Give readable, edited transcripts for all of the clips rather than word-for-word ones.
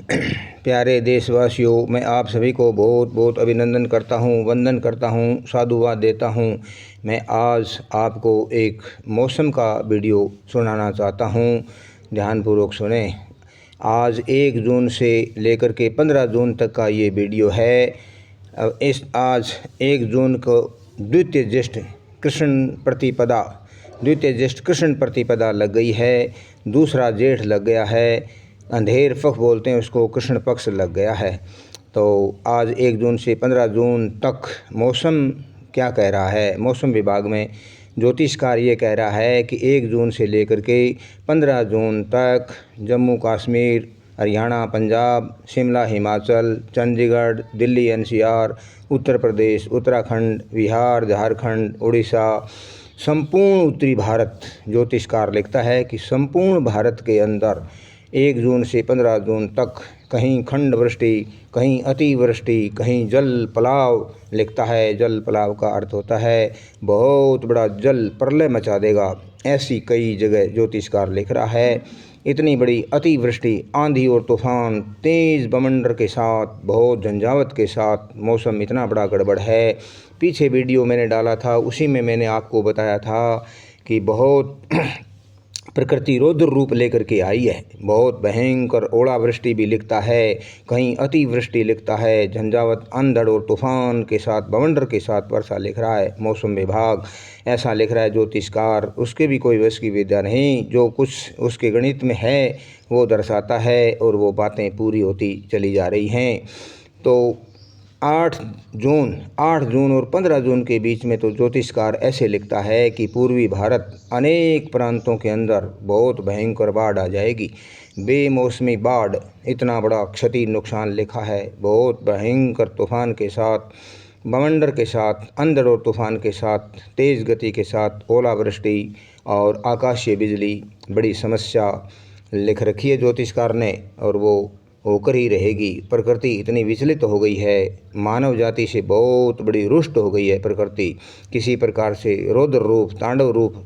प्यारे देशवासियों, मैं आप सभी को बहुत बहुत अभिनंदन करता हूँ, वंदन करता हूँ, साधुवाद देता हूँ। मैं आज आपको एक मौसम का वीडियो सुनाना चाहता हूँ, ध्यानपूर्वक सुने। आज 1 जून से लेकर के 15 जून तक का ये वीडियो है। आज 1 जून को द्वितीय ज्येष्ठ कृष्ण प्रतिपदा लग गई है। दूसरा जेठ लग गया है। अंधेर पक्ष बोलते हैं उसको, कृष्ण पक्ष लग गया है। तो आज 1 जून से 15 जून तक मौसम क्या कह रहा है? मौसम विभाग में ज्योतिषकार ये कह रहा है कि 1 जून से लेकर के 15 जून तक जम्मू कश्मीर, हरियाणा, पंजाब, शिमला, हिमाचल, चंडीगढ़, दिल्ली, एनसीआर, उत्तर प्रदेश, उत्तराखंड, बिहार, झारखंड, उड़ीसा, संपूर्ण उत्तरी भारत, ज्योतिषकार लिखता है कि संपूर्ण भारत के अंदर 1 जून से 15 जून तक कहीं खंड वृष्टि, कहीं अतिवृष्टि, कहीं जल पलाव लिखता है। जल पलाव का अर्थ होता है बहुत बड़ा जल प्रलय मचा देगा। ऐसी कई जगह ज्योतिषकार लिख रहा है। इतनी बड़ी अतिवृष्टि, आंधी और तूफान, तेज़ बवंडर के साथ, बहुत झंझावत के साथ मौसम इतना बड़ा गड़बड़ है। पीछे वीडियो मैंने डाला था, उसी में मैंने आपको बताया था कि बहुत प्रकृति रौद्र रूप लेकर के आई है। बहुत भयंकर ओलावृष्टि भी लिखता है, कहीं अतिवृष्टि लिखता है, झंझावत, अंधड़ और तूफान के साथ, बवंडर के साथ वर्षा लिख रहा है। मौसम विभाग ऐसा लिख रहा है। ज्योतिषकार उसके भी कोई वश की विद्या नहीं, जो कुछ उसके गणित में है वो दर्शाता है और वो बातें पूरी होती चली जा रही हैं। तो 8 जून और 15 जून के बीच में तो ज्योतिषकार ऐसे लिखता है कि पूर्वी भारत अनेक प्रांतों के अंदर बहुत भयंकर बाढ़ आ जाएगी। बेमौसमी बाढ़, इतना बड़ा क्षति नुकसान लिखा है। बहुत भयंकर तूफान के साथ, बवंडर के साथ, अंधड़ और तूफान के साथ, तेज़ गति के साथ ओलावृष्टि और आकाशीय बिजली, बड़ी समस्या लिख रखी है ज्योतिषकार ने, और वो होकर ही रहेगी। प्रकृति इतनी विचलित हो गई है, मानव जाति से बहुत बड़ी रुष्ट हो गई है प्रकृति। किसी प्रकार से रौद्र रूप, तांडव रूप,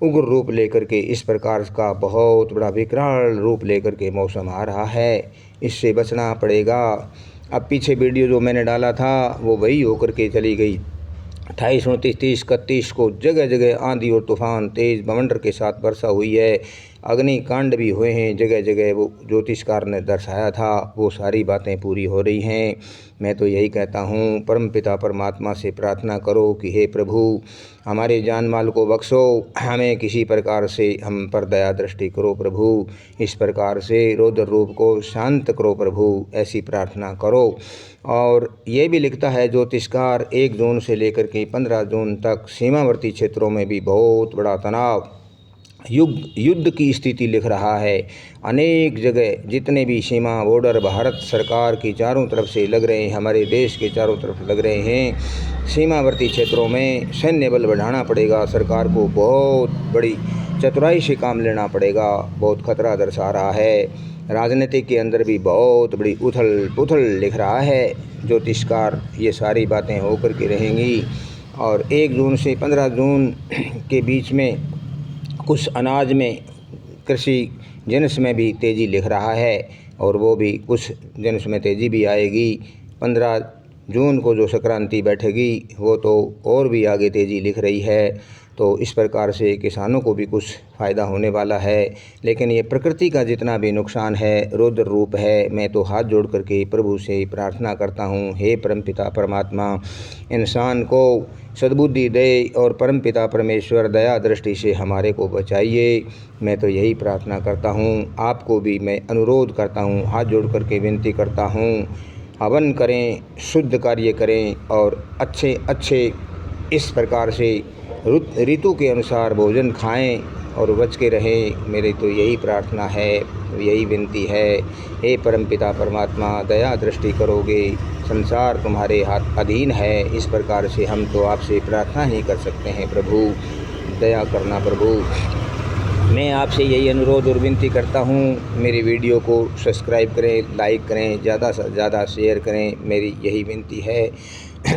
उग्र रूप लेकर के इस प्रकार का बहुत बड़ा विकराल रूप लेकर के मौसम आ रहा है। इससे बचना पड़ेगा। अब पीछे वीडियो जो मैंने डाला था वो वही होकर के चली गई। 28, 29, 30, 31 को जगह जगह आंधी और तूफान, तेज़ बवंडर के साथ वर्षा हुई है। अग्निकांड भी हुए हैं जगह जगह। वो ज्योतिषकार ने दर्शाया था, वो सारी बातें पूरी हो रही हैं। मैं तो यही कहता हूँ, परमपिता परमात्मा से प्रार्थना करो कि हे प्रभु, हमारे जान माल को बख्शो, हमें किसी प्रकार से हम पर दया दृष्टि करो प्रभु। इस प्रकार से रौद्र रूप को शांत करो प्रभु, ऐसी प्रार्थना करो। और ये भी लिखता है ज्योतिषकार 1 जून से लेकर के 15 जून तक सीमावर्ती क्षेत्रों में भी बहुत बड़ा तनाव, युद्ध की स्थिति लिख रहा है। अनेक जगह जितने भी सीमा बॉर्डर भारत सरकार की चारों तरफ से लग रहे हैं, हमारे देश के चारों तरफ लग रहे हैं, सीमावर्ती क्षेत्रों में सैन्य बल बढ़ाना पड़ेगा। सरकार को बहुत बड़ी चतुराई से काम लेना पड़ेगा। बहुत खतरा दर्शा रहा है। राजनीति के अंदर भी बहुत बड़ी उथल पुथल लिख रहा है ज्योतिषकार। ये सारी बातें होकर के रहेंगी। और 1 जून से 15 जून के बीच में कुछ अनाज में, कृषि जिन्स में भी तेज़ी लिख रहा है, और वो भी कुछ जिन्स में तेज़ी भी आएगी। 15 जून को जो संक्रांति बैठेगी वो तो और भी आगे तेज़ी लिख रही है। तो इस प्रकार से किसानों को भी कुछ फ़ायदा होने वाला है। लेकिन ये प्रकृति का जितना भी नुकसान है, रौद्र रूप है। मैं तो हाथ जोड़ करके प्रभु से प्रार्थना करता हूँ, हे परमपिता परमात्मा, इंसान को सद्बुद्धि दे और परमपिता परमेश्वर दया दृष्टि से हमारे को बचाइए। मैं तो यही प्रार्थना करता हूँ। आपको भी मैं अनुरोध करता हूँ, हाथ जोड़ करके विनती करता हूँ, हवन करें, शुद्ध कार्य करें और अच्छे इस प्रकार से ऋतु के अनुसार भोजन खाएं और बच के रहें। मेरी तो यही प्रार्थना है, यही विनती है। हे परमपिता परमात्मा, दया दृष्टि करोगे, संसार तुम्हारे हाथ अधीन है। इस प्रकार से हम तो आपसे प्रार्थना ही कर सकते हैं प्रभु, दया करना प्रभु। मैं आपसे यही अनुरोध और विनती करता हूँ, मेरी वीडियो को सब्सक्राइब करें, लाइक करें, ज़्यादा से ज़्यादा शेयर करें। मेरी यही विनती है।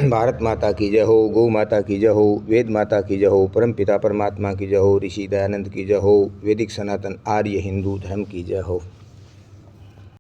भारत माता की जय हो, गौ माता की जय हो, वेद माता की जय हो, परमपिता परमात्मा की जय हो, ऋषि दयानंद की जय हो, वैदिक सनातन आर्य हिंदू धर्म की जय हो।